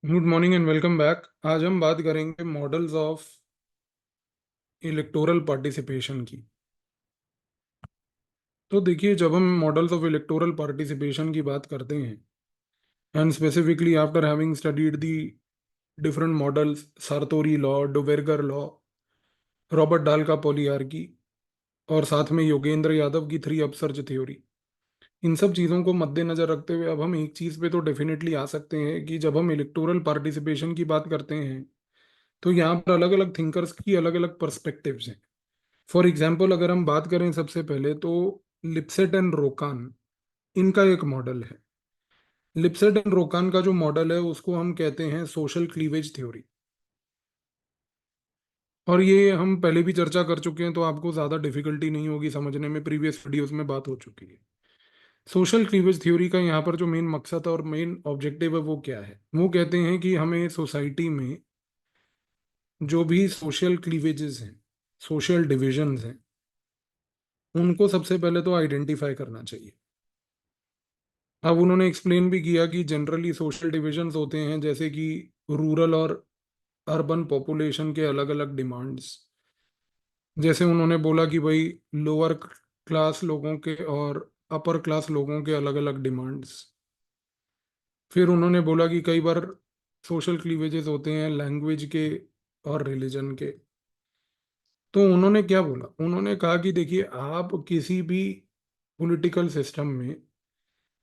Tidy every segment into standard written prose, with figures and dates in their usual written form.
Good morning and welcome back. आज हम बात करेंगे मॉडल्स ऑफ इलेक्टोरल पार्टिसिपेशन की। तो देखिए, जब हम मॉडल्स ऑफ इलेक्टोरल पार्टिसिपेशन की बात करते हैं and specifically after having studied the different models, Sartori law, Duverger law, Robert Dahl का पॉलीआर्की और साथ में योगेंद्र यादव की थ्री अपसर्ज थ्योरी, इन सब चीज़ों को मद्देनजर रखते हुए अब हम एक चीज़ पे तो डेफिनेटली आ सकते हैं कि जब हम इलेक्टोरल पार्टिसिपेशन की बात करते हैं तो यहाँ पर अलग अलग थिंकर्स की अलग अलग पर्सपेक्टिव्स हैं। फॉर एग्जाम्पल अगर हम बात करें सबसे पहले तो लिप्सेट एंड रोकान, इनका एक मॉडल है। लिप्सेट एंड रोकान का जो मॉडल है उसको हम कहते हैं सोशल क्लीवेज थ्योरी। और ये हम पहले भी चर्चा कर चुके हैं तो आपको ज़्यादा डिफिकल्टी नहीं होगी समझने में, प्रीवियस वीडियोस में बात हो चुकी है। सोशल क्लीवेज थ्योरी का यहाँ पर जो मेन मकसद और मेन ऑब्जेक्टिव है वो क्या है, वो कहते हैं कि हमें सोसाइटी में जो भी सोशल क्लीवेजेस हैं, सोशल डिविजन्स हैं, उनको सबसे पहले तो आइडेंटिफाई करना चाहिए। अब उन्होंने एक्सप्लेन भी किया कि जनरली सोशल डिविजन्स होते हैं जैसे कि रूरल और अर्बन पॉपुलेशन के अलग अलग डिमांड्स। जैसे उन्होंने बोला कि भाई लोअर क्लास लोगों के और अपर क्लास लोगों के अलग अलग डिमांड्स। फिर उन्होंने बोला कि कई बार सोशल क्लीवेजेस होते हैं लैंग्वेज के और रिलीजन के। तो उन्होंने क्या बोला, उन्होंने कहा कि देखिए, आप किसी भी पॉलिटिकल सिस्टम में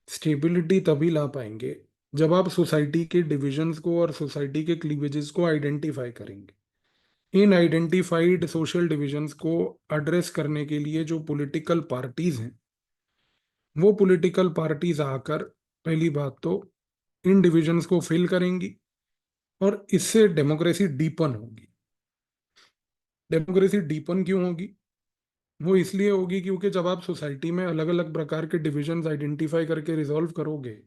स्टेबिलिटी तभी ला पाएंगे जब आप सोसाइटी के डिविजन्स को और सोसाइटी के क्लीवेजेस को आइडेंटिफाई करेंगे। इन आइडेंटिफाइड सोशल डिविजन्स को एड्रेस करने के लिए जो पॉलिटिकल पार्टीज हैं, वो पॉलिटिकल पार्टीज आकर पहली बात तो इन डिविजन्स को फिल करेंगी और इससे डेमोक्रेसी डीपन होगी। डेमोक्रेसी डीपन क्यों होगी? वो इसलिए होगी क्योंकि जब आप सोसाइटी में अलग अलग प्रकार के डिविजन्स आइडेंटिफाई करके रिजॉल्व करोगे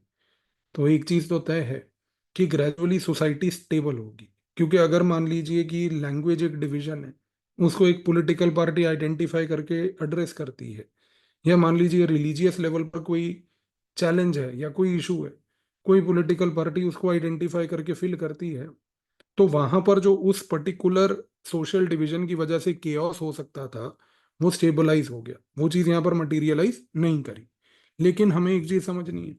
तो एक चीज तो तय है कि ग्रेजुअली सोसाइटी स्टेबल होगी। क्योंकि अगर मान लीजिए कि लैंग्वेज एक डिवीजन है, उसको एक पॉलिटिकल पार्टी आइडेंटिफाई करके एड्रेस करती है, या मान लीजिए रिलीजियस लेवल पर कोई चैलेंज है या कोई इशू है, कोई पॉलिटिकल पार्टी उसको आइडेंटिफाई करके फिल करती है, तो वहां पर जो उस पर्टिकुलर सोशल डिवीजन की वजह से केओस हो सकता था वो स्टेबलाइज हो गया। वो चीज यहाँ पर मटीरियलाइज नहीं करी। लेकिन हमें एक चीज समझनी है,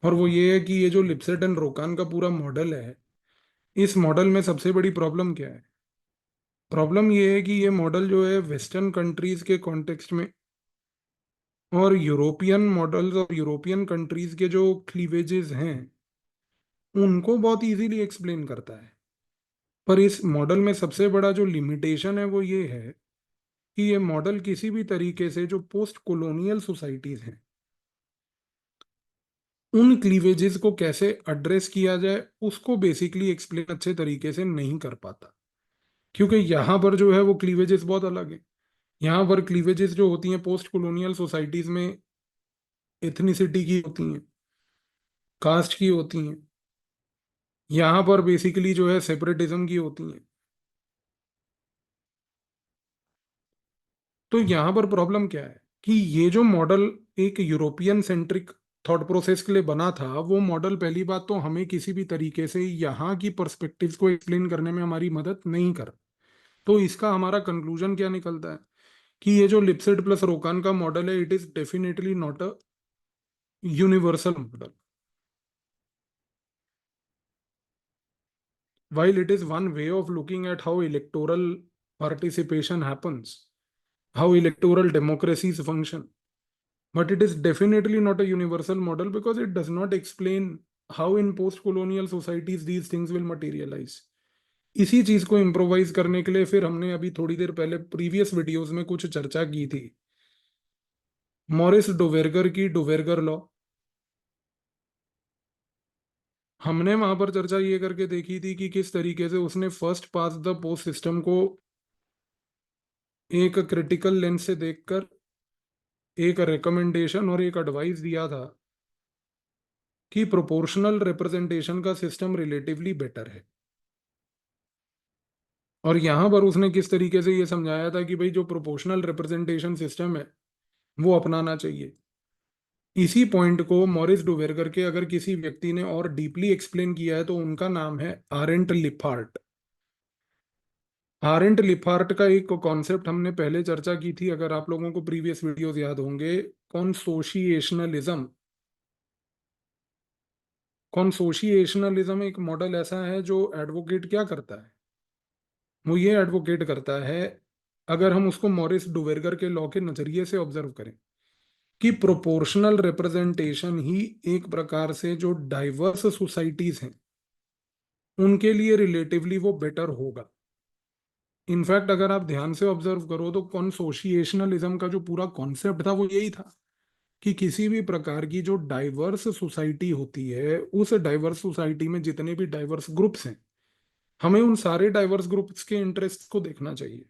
और वो ये है कि ये जो लिप्सेट एंड रोकान का पूरा मॉडल है, इस मॉडल में सबसे बड़ी प्रॉब्लम क्या है? प्रॉब्लम ये है कि ये मॉडल जो है वेस्टर्न कंट्रीज के कॉन्टेक्स्ट में और यूरोपियन मॉडल्स और यूरोपियन कंट्रीज के जो क्लीवेजेस हैं उनको बहुत इजीली एक्सप्लेन करता है। पर इस मॉडल में सबसे बड़ा जो लिमिटेशन है वो ये है कि ये मॉडल किसी भी तरीके से जो पोस्ट कॉलोनियल सोसाइटीज हैं उन क्लीवेजेस को कैसे एड्रेस किया जाए उसको बेसिकली एक्सप्लेन अच्छे तरीके से नहीं कर पाता। क्योंकि यहाँ पर जो है वो क्लीवेजेस बहुत अलग है। यहाँ पर क्लीवेजेस जो होती हैं पोस्ट कॉलोनियल सोसाइटीज में एथनिसिटी की होती हैं, कास्ट की होती हैं। यहाँ पर बेसिकली जो है सेपरेटिज्म की होती हैं। तो यहाँ पर प्रॉब्लम क्या है कि ये जो मॉडल एक यूरोपियन सेंट्रिक थॉट प्रोसेस के लिए बना था, वो मॉडल पहली बात तो हमें किसी भी तरीके से यहाँ की पर्सपेक्टिव्स को एक्सप्लेन करने में हमारी मदद नहीं कर। तो इसका हमारा कंक्लूजन क्या निकलता है कि ये जो लिप्सेट प्लस रोकान का मॉडल है, it is definitely not a universal model. While it is one way of looking at how electoral participation happens, how electoral democracies function, but it is definitely not a universal model because it does not explain how in post-colonial societies these things will materialize. इसी चीज को improvise करने के लिए फिर हमने अभी थोड़ी देर पहले प्रीवियस वीडियोस में कुछ चर्चा की थी मॉरिस डोवेर्गर की डोवेर्गर लॉ। हमने वहां पर चर्चा ये करके देखी थी कि किस तरीके से उसने first pass the post system को एक क्रिटिकल लेंस से देखकर एक रिकमेंडेशन और एक एडवाइस दिया था कि प्रोपोर्शनल रिप्रेजेंटेशन का सिस्टम रिलेटिवली बेटर है। और यहां पर उसने किस तरीके से ये समझाया था कि भाई जो प्रोपोर्शनल रिप्रेजेंटेशन सिस्टम है वो अपनाना चाहिए। इसी पॉइंट को मॉरिस डुवेरगर के अगर किसी व्यक्ति ने और डीपली एक्सप्लेन किया है तो उनका नाम है आरेंट लिफार्ट। आरेंट लिफार्ट का एक कॉन्सेप्ट हमने पहले चर्चा की थी, अगर आप लोगों को प्रीवियस वीडियोस याद होंगे। कॉन्सोशिएशनलिज्म। कॉन्सोशिएशनलिज्म एक मॉडल ऐसा है जो एडवोकेट क्या करता है, वो ये एडवोकेट करता है, अगर हम उसको मॉरिस डुवेरगर के लॉ के नजरिए से ऑब्जर्व करें, कि प्रोपोर्शनल रिप्रेजेंटेशन ही एक प्रकार से जो डाइवर्स सोसाइटीज हैं उनके लिए रिलेटिवली वो बेटर होगा। इनफैक्ट अगर आप ध्यान से ऑब्जर्व करो तो कॉन्सोशिएशनलिज्म का जो पूरा कॉन्सेप्ट था वो यही था कि किसी भी प्रकार की जो डाइवर्स सोसाइटी होती है, उस डाइवर्स सोसाइटी में जितने भी डाइवर्स ग्रुप्स हैं, हमें उन सारे डाइवर्स ग्रुप्स के इंटरेस्ट को देखना चाहिए।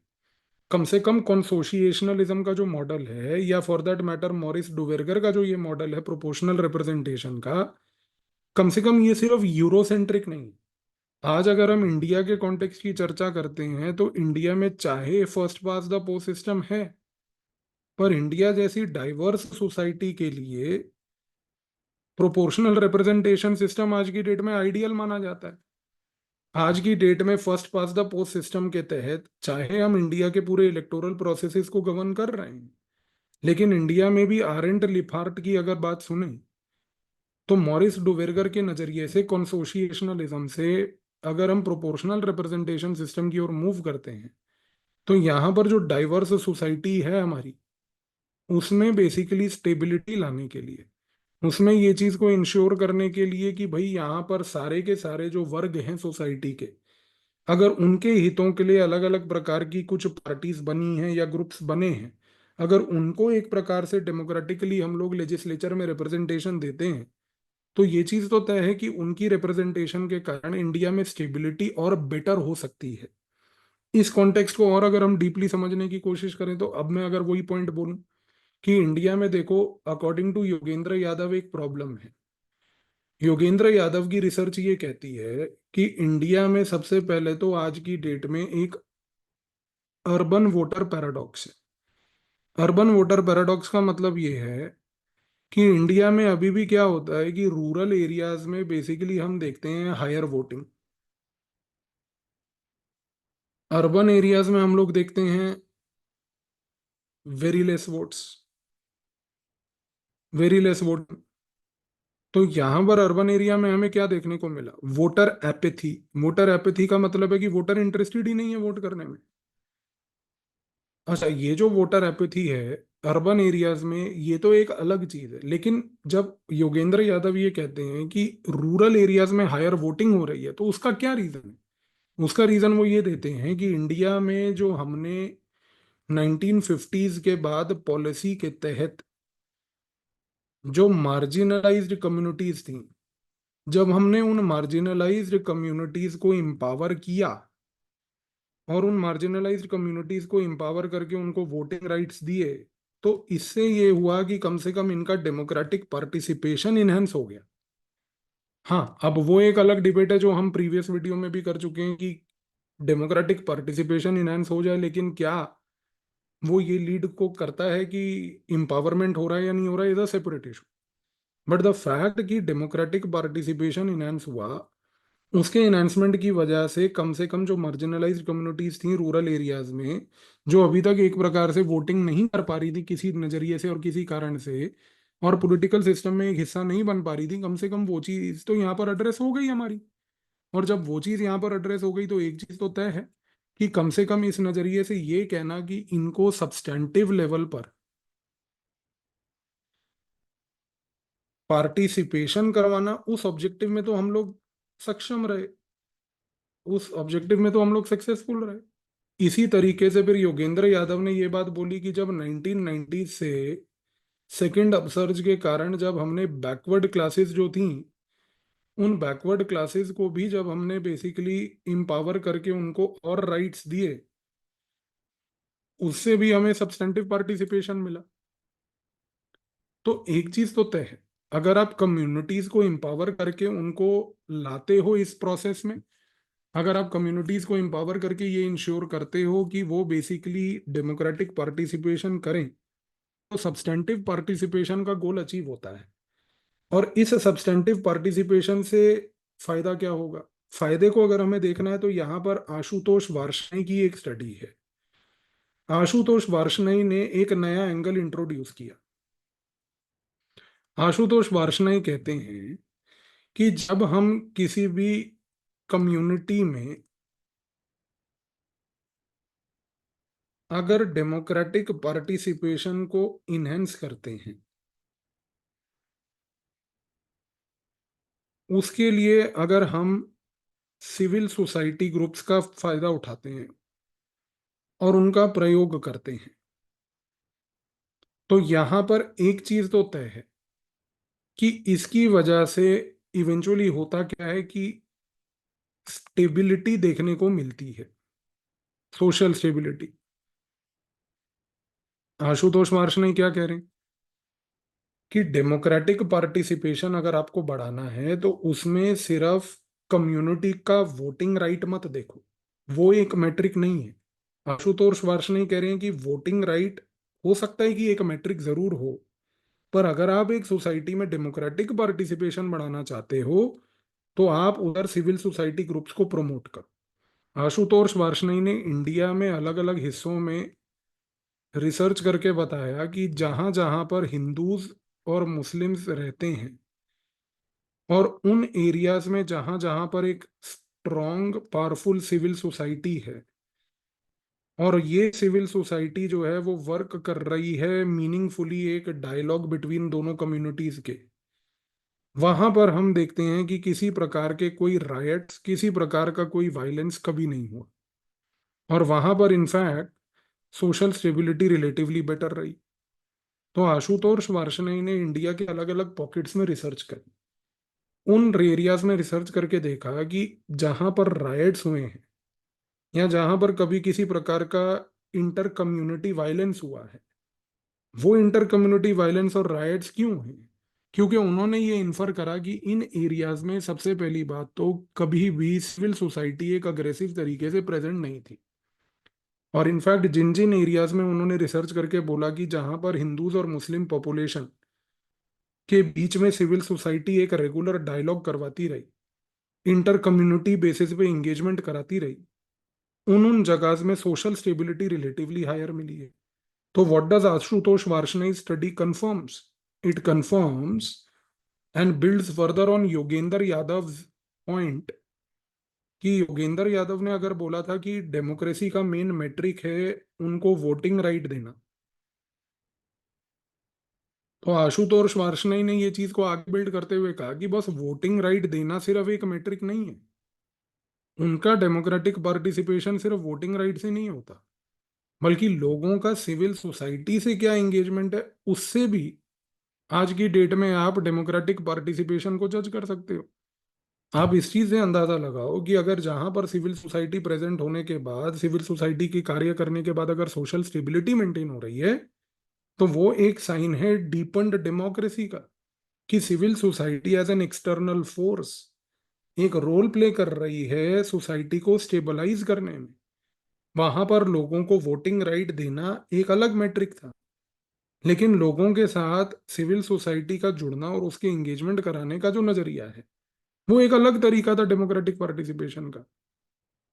कम से कम कॉन्सोशिएशनलिज्म का जो मॉडल है, या फॉर दैट मैटर मॉरिस डुवेरगर का जो ये मॉडल है प्रोपोर्शनल रिप्रेजेंटेशन का, कम से कम ये सिर्फ यूरोसेंट्रिक नहीं। आज अगर हम इंडिया के कॉन्टेक्स्ट की चर्चा करते हैं तो इंडिया में चाहे first pass the post system है, पर इंडिया जैसी डाइवर्स सोसाइटी के लिए प्रोपोर्शनल रिप्रेजेंटेशन सिस्टम आज की डेट में आइडियल माना जाता है। आज की डेट में first pass the post system के तहत चाहे हम इंडिया के पूरे इलेक्टोरल प्रोसेसेस को गवर्न कर रहे हैं, लेकिन इंडिया में भी आरेंट लिफार्ट की अगर बात सुने तो मॉरिस डुवेरगर के नजरिए से कॉन्सोशिएशनलिज्म से अगर हम प्रोपोर्शनल रिप्रेजेंटेशन सिस्टम की ओर मूव करते हैं तो यहाँ पर जो डाइवर्स सोसाइटी है हमारी, उसमें बेसिकली स्टेबिलिटी लाने के लिए, उसमें ये चीज को इंश्योर करने के लिए कि भाई यहाँ पर सारे के सारे जो वर्ग हैं सोसाइटी के, अगर उनके हितों के लिए अलग अलग प्रकार की कुछ पार्टीज बनी हैं या ग्रुप्स बने हैं, अगर उनको एक प्रकार से डेमोक्रेटिकली हम लोग लेजिस्लेचर में रिप्रेजेंटेशन देते हैं, तो ये चीज तो तय है कि उनकी रिप्रेजेंटेशन के कारण इंडिया में स्टेबिलिटी और बेटर हो सकती है। इस कॉन्टेक्स्ट को और अगर हम डीपली समझने की कोशिश करें तो अब मैं अगर वही पॉइंट बोलूं कि इंडिया में देखो, अकॉर्डिंग टू योगेंद्र यादव एक प्रॉब्लम है। योगेंद्र यादव की रिसर्च ये कहती है कि इंडिया में सबसे पहले तो आज की डेट में एक अर्बन वोटर पैराडॉक्स है। अर्बन वोटर पैराडॉक्स का मतलब ये है कि इंडिया में अभी भी क्या होता है कि रूरल एरियाज में बेसिकली हम देखते हैं हायर वोटिंग, अर्बन एरियाज में हम लोग देखते हैं very less votes, very less vote. तो यहां पर अर्बन एरिया में हमें क्या देखने को मिला, वोटर एपेथी। वोटर एपेथी का मतलब है कि वोटर इंटरेस्टेड ही नहीं है वोट करने में। अच्छा, ये जो वोटर एपेथी है अर्बन एरियाज में, ये तो एक अलग चीज है, लेकिन जब योगेंद्र यादव ये कहते हैं कि रूरल एरियाज में हायर वोटिंग हो रही है तो उसका क्या रीजन है, उसका रीजन वो ये देते हैं कि इंडिया में जो हमने 1950s के बाद पॉलिसी के तहत जो मार्जिनलाइज्ड कम्युनिटीज थी, जब हमने उन मार्जिनलाइज्ड कम्युनिटीज को एम्पावर किया और उन मार्जिनलाइज्ड कम्युनिटीज को एम्पावर करके उनको वोटिंग राइट्स दिए, तो इससे ये हुआ कि कम से कम इनका डेमोक्रेटिक पार्टिसिपेशन इनहेंस हो गया। हाँ, अब वो एक अलग डिबेट है जो हम प्रीवियस वीडियो में भी कर चुके हैं कि डेमोक्रेटिक पार्टिसिपेशन इनहेंस हो जाए, लेकिन क्या वो ये लीड को करता है कि इम्पावरमेंट हो रहा है या नहीं हो रहा है, is a separate issue. But the fact कि डेमोक्रेटिक पार्टिसिपेशन इनहेंस हुआ, उसके एनहांसमेंट की वजह से कम जो मार्जिनलाइज्ड कम्युनिटीज थी रूरल एरियाज में, जो अभी तक एक प्रकार से वोटिंग नहीं कर पा रही थी किसी नजरिए से और किसी कारण से, और पॉलिटिकल सिस्टम में एक हिस्सा नहीं बन पा रही थी, कम से कम वो चीज तो यहाँ पर एड्रेस हो गई हमारी। और जब वो चीज यहाँ पर एड्रेस हो गई तो एक चीज तो तय है कि कम से कम इस नजरिए से ये कहना कि इनको सब्सटेंटिव लेवल पर पार्टिसिपेशन करवाना, उस ऑब्जेक्टिव में तो हम लोग सक्षम रहे, उस ऑब्जेक्टिव में तो हम लोग सक्सेसफुल रहे। इसी तरीके से फिर योगेंद्र यादव ने ये बात बोली कि जब 1990 से सेकेंड अपसर्ज के कारण जब हमने बैकवर्ड क्लासेस जो थी, उन बैकवर्ड क्लासेस को भी जब हमने बेसिकली इम्पावर करके उनको और राइट्स दिए, उससे भी हमें सब्सटेंटिव पार्टिसिपेशन मिला। तो एक चीज तो तय है, अगर आप कम्युनिटीज को एम्पावर करके उनको लाते हो इस प्रोसेस में, अगर आप कम्युनिटीज को एम्पावर करके ये इंश्योर करते हो कि वो बेसिकली डेमोक्रेटिक पार्टिसिपेशन करें, तो सब्सटेंटिव पार्टिसिपेशन का गोल अचीव होता है। और इस सब्सटेंटिव पार्टिसिपेशन से फायदा क्या होगा? फायदे को अगर हमें देखना है तो यहाँ पर आशुतोष वार्ष्णेय की एक स्टडी है। आशुतोष वार्ष्णेय ने एक नया एंगल इंट्रोड्यूस किया। आशुतोष वार्ष्णेय कहते हैं कि जब हम किसी भी कम्युनिटी में अगर डेमोक्रेटिक पार्टिसिपेशन को इनहेंस करते हैं, उसके लिए अगर हम सिविल सोसाइटी ग्रुप्स का फायदा उठाते हैं और उनका प्रयोग करते हैं, तो यहां पर एक चीज तो तय है कि इसकी वजह से इवेंचुअली होता क्या है कि स्टेबिलिटी देखने को मिलती है, सोशल स्टेबिलिटी। आशुतोष वार्ष्णेय क्या कह रहे हैं कि डेमोक्रेटिक पार्टिसिपेशन अगर आपको बढ़ाना है तो उसमें सिर्फ कम्युनिटी का वोटिंग राइट मत देखो, वो एक मैट्रिक नहीं है। आशुतोष वार्ष्णेय कह रहे हैं कि वोटिंग राइट हो सकता है कि एक मैट्रिक जरूर हो, पर अगर आप एक सोसाइटी में डेमोक्रेटिक पार्टिसिपेशन बढ़ाना चाहते हो तो आप उधर सिविल सोसाइटी ग्रुप्स को प्रमोट करो। आशुतोष वार्ष्णेय ने इंडिया में अलग अलग हिस्सों में रिसर्च करके बताया कि जहां जहां पर हिंदूज और मुस्लिम्स रहते हैं और उन एरियाज में जहां जहां पर एक स्ट्रॉन्ग पावरफुल सिविल सोसाइटी है और ये सिविल सोसाइटी जो है वो वर्क कर रही है मीनिंगफुली एक डायलॉग बिटवीन दोनों कम्युनिटीज के, वहां पर हम देखते हैं कि किसी प्रकार के कोई रायट्स, किसी प्रकार का कोई वायलेंस कभी नहीं हुआ और वहां पर in fact social stability relatively better रही। तो आशुतोष वार्ष्णेय ने इंडिया के अलग अलग पॉकेट्स में रिसर्च करी, उन एरियाज में रिसर्च करके देखा कि जहां पर रायट्स हुए हैं या जहां पर कभी किसी प्रकार का इंटर कम्युनिटी वायलेंस हुआ है, वो इंटर कम्युनिटी वायलेंस और रायट्स क्यों हैं? क्योंकि उन्होंने ये इन्फर करा कि इन एरियाज में सबसे पहली बात तो कभी भी सिविल सोसाइटी एक अग्रेसिव तरीके से प्रेजेंट नहीं थी। और इनफैक्ट जिन जिन एरियाज में उन्होंने रिसर्च करके बोला कि जहां पर हिंदूज और मुस्लिम पॉपुलेशन के बीच में सिविल सोसाइटी एक रेगुलर डायलॉग करवाती रही, इंटर कम्युनिटी बेसिस पे इंगेजमेंट कराती रही, उन उन जगह में सोशल स्टेबिलिटी रिलेटिवली हायर मिली है। तो what does Ashutosh Varshney study confirms? It confirms and builds further on Yogendra Yadav point कि योगेंद्र यादव ने अगर बोला था कि डेमोक्रेसी का मेन मेट्रिक है उनको वोटिंग राइट देना, तो आशुतोष वार्ष्णेय ने ये चीज को आगे बिल्ड करते हुए कहा कि बस वोटिंग राइट देना सिर्फ एक मेट्रिक नहीं है, उनका डेमोक्रेटिक पार्टिसिपेशन सिर्फ वोटिंग राइट से नहीं होता, बल्कि लोगों का सिविल सोसाइटी से क्या एंगेजमेंट है उससे भी आज की डेट में आप डेमोक्रेटिक पार्टिसिपेशन को जज कर सकते हो। आप इस चीज से अंदाजा लगाओ कि अगर जहां पर सिविल सोसाइटी प्रेजेंट होने के बाद, सिविल सोसाइटी की कार्य करने के बाद अगर सोशल स्टेबिलिटी मेंटेन हो रही है तो वो एक साइन है डीपन्ड डेमोक्रेसी का, कि civil society as an external force एक रोल प्ले कर रही है सोसाइटी को स्टेबलाइज करने में। वहां पर लोगों को वोटिंग राइट देना एक अलग मैट्रिक था, लेकिन लोगों के साथ सिविल सोसाइटी का जुड़ना और उसके एंगेजमेंट कराने का जो नजरिया है वो एक अलग तरीका था डेमोक्रेटिक पार्टिसिपेशन का।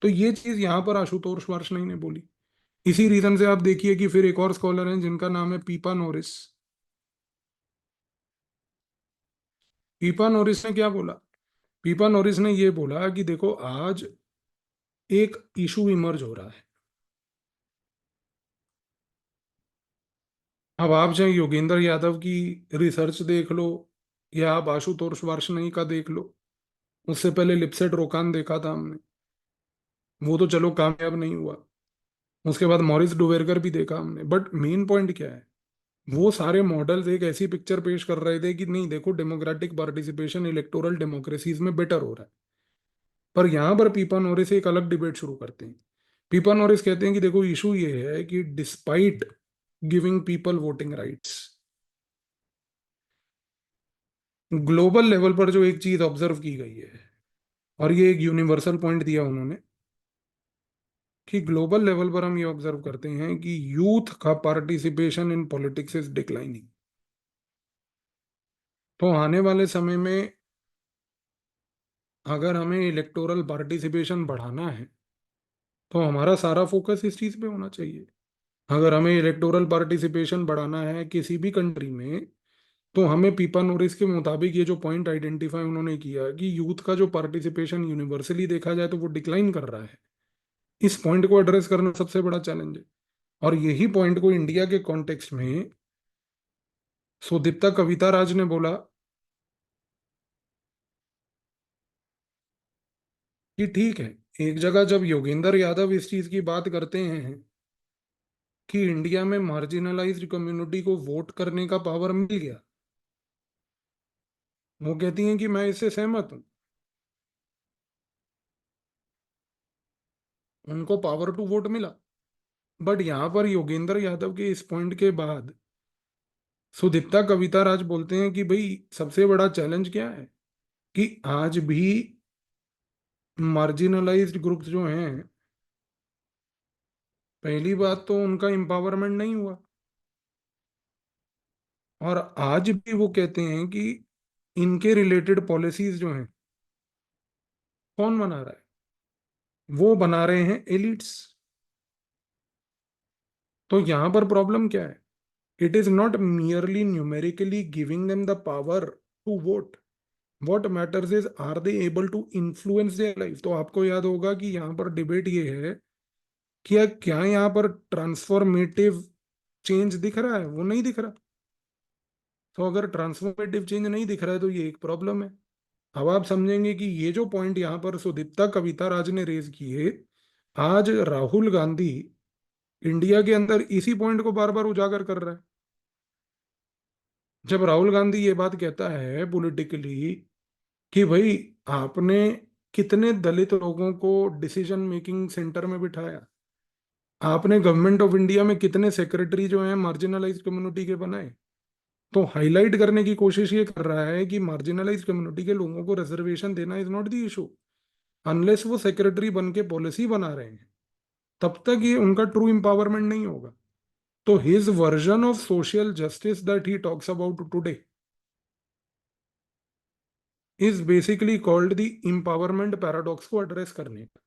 तो ये चीज यहाँ पर आशुतोष वार्ष्णेय ने बोली। इसी रीजन से आप देखिए कि फिर एक और स्कॉलर हैं जिनका नाम है पीपा नोरिस। पीपा नोरिस ने क्या बोला? पीपा नोरिस ने ये बोला कि देखो आज एक इशू इमर्ज हो रहा है। अब आप चाहे योगेंद्र यादव की रिसर्च देख लो या आप आशुतोष वार्ष्णेय का देख लो, उससे पहले लिपसेट रोकान देखा था हमने, वो तो चलो कामयाब नहीं हुआ। उसके बाद मॉरिस डुवेरगर भी देखा हमने, बट मेन पॉइंट क्या है? वो सारे मॉडल्स एक ऐसी पिक्चर पेश कर रहे थे कि नहीं देखो डेमोक्रेटिक पार्टिसिपेशन इलेक्टोरल डेमोक्रेसीज में बेटर हो रहा है। पर यहाँ पर पीपा नोरिस एक अलग डिबेट शुरू करते हैं। पीपा नोरिस कहते हैं कि देखो इशू ये है कि despite giving people voting rights, global level पर जो एक चीज ऑब्जर्व की गई है, और ये एक यूनिवर्सल पॉइंट दिया उन्होंने, कि ग्लोबल लेवल पर हम ये ऑब्जर्व करते हैं कि यूथ का participation in politics is declining. तो आने वाले समय में अगर हमें इलेक्टोरल पार्टिसिपेशन बढ़ाना है तो हमारा सारा फोकस इस चीज पे होना चाहिए। अगर हमें इलेक्टोरल पार्टिसिपेशन बढ़ाना है किसी भी कंट्री में, तो हमें पीपा नोरिस के मुताबिक ये जो पॉइंट आइडेंटिफाई उन्होंने किया कि यूथ का जो पार्टिसिपेशन यूनिवर्सली देखा जाए तो वो डिक्लाइन कर रहा है, इस पॉइंट को एड्रेस करना सबसे बड़ा चैलेंज है। और यही पॉइंट को इंडिया के कॉन्टेक्स्ट में सुदीप्ता कविता राज ने बोला कि ठीक है, एक जगह जब योगेंद्र यादव इस चीज की बात करते हैं कि इंडिया में मार्जिनलाइज्ड कम्युनिटी को वोट करने का पावर मिल गया, वो कहती हैं कि मैं इससे सहमत हूं, उनको पावर टू वोट मिला। बट यहां पर योगेंद्र यादव के इस पॉइंट के बाद सुदीप्ता कविता राज बोलते हैं कि भाई सबसे बड़ा चैलेंज क्या है कि आज भी मार्जिनलाइज्ड ग्रुप्स जो हैं, पहली बात तो उनका एम्पावरमेंट नहीं हुआ, और आज भी वो कहते हैं कि इनके रिलेटेड पॉलिसीज जो हैं कौन बना रहा है, वो बना रहे हैं एलिट्स। तो यहां पर प्रॉब्लम क्या है? It is not merely numerically giving them the power to vote, what matters is are they able to influence their life. तो आपको याद होगा कि यहाँ पर डिबेट ये है कि क्या यहाँ पर ट्रांसफॉर्मेटिव चेंज दिख रहा है, वो नहीं दिख रहा। तो अगर ट्रांसफॉर्मेटिव चेंज नहीं दिख रहा है तो ये एक प्रॉब्लम है। अब आप समझेंगे कि ये जो पॉइंट यहाँ पर सुदीप्ता कविता राज ने रेज किए, आज राहुल गांधी इंडिया के अंदर इसी पॉइंट को बार बार उजागर कर रहा है। जब राहुल गांधी ये बात कहता है पॉलिटिकली कि भाई आपने कितने दलित लोगों को डिसीजन मेकिंग सेंटर में बिठाया, आपने गवर्नमेंट ऑफ इंडिया में कितने सेक्रेटरी जो हैं मार्जिनलाइज्ड कम्युनिटी के बनाए, तो हाईलाइट करने की कोशिश ये कर रहा है कि मार्जिनलाइज्ड कम्युनिटी के लोगों को रिजर्वेशन देना is not the issue, unless वो सेक्रेटरी बन के पॉलिसी बना रहे हैं तब तक ये उनका ट्रू एम्पावरमेंट नहीं होगा। तो his version of social justice that he talks about today is basically called the empowerment paradox को एड्रेस करने का।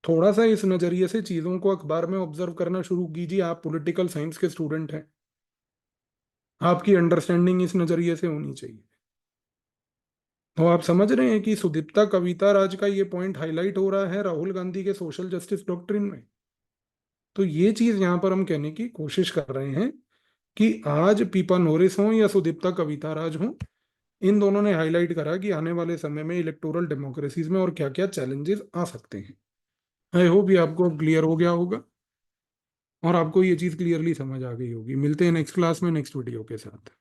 थोड़ा सा इस नजरिए से चीजों को अखबार में ऑब्जर्व करना शुरू कीजिए। आप पॉलिटिकल साइंस के स्टूडेंट हैं, आपकी अंडरस्टैंडिंग इस नजरिए से होनी चाहिए। तो आप समझ रहे हैं कि सुदीप्ता कविता राज का ये पॉइंट हाईलाइट हो रहा है राहुल गांधी के सोशल जस्टिस डॉक्ट्रिन में। तो ये चीज यहां पर हम कहने की कोशिश कर रहे हैं कि आज पीपा नोरिस हो या सुदीप्ता कविता राज हो, इन दोनों ने हाईलाइट करा कि आने वाले समय में इलेक्टोरल डेमोक्रेसीज में और क्या क्या चैलेंजेस आ सकते हैं। आई होप ये आपको क्लियर हो गया होगा और आपको ये चीज क्लियरली समझ आ गई होगी। मिलते हैं नेक्स्ट क्लास में नेक्स्ट वीडियो के साथ।